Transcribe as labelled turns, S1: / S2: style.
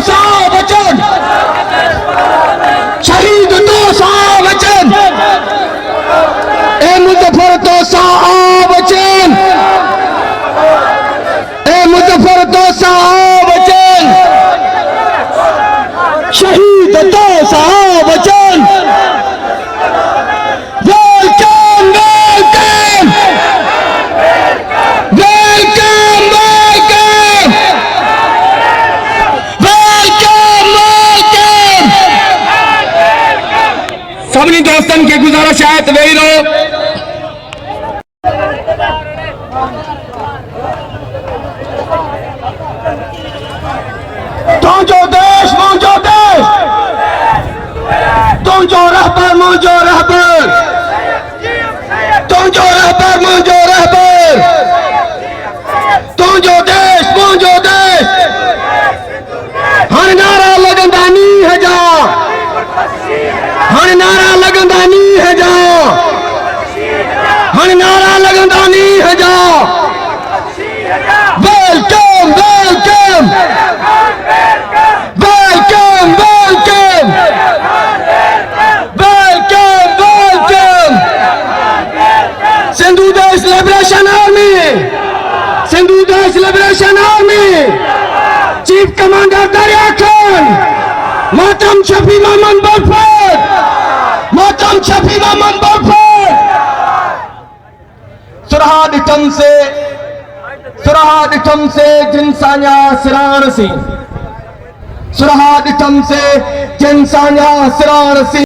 S1: सा वचन, शहीद तो सा वचन, ए मुजफ्फर तो सा वचन, ए मुजफ्फर तो सा वचन, शहीद तो सा वचन। Welcome welcome welcome welcome welcome welcome. सभी दोस्तन के गुजारिश है तो वही रहो। तुझो देश मुझो देश, तुझो रहबर मुझो रहबर, तुझो रहबर मुझो रहबर, तुझो देश मुझो देश। हर नारा लगंदानी है जा, हर नारा लगंदानी है जा, हर नारा लगंदानी है जा। Welcome welcome welcome welcome welcome welcome. Sindhu देश लिबरेशन आर्मी, सिंधु देश लिबरेशन आर्मी, चीफ कमांडर दरिया खान, मोहतरम शफी मोहम्मद बरफत, मोहतरम शफी मोहम्मद बरफत। सुरहादिठम से जिनसान्या सिराणसी, सुरहादिठम से जिनसान्या सिराणसी।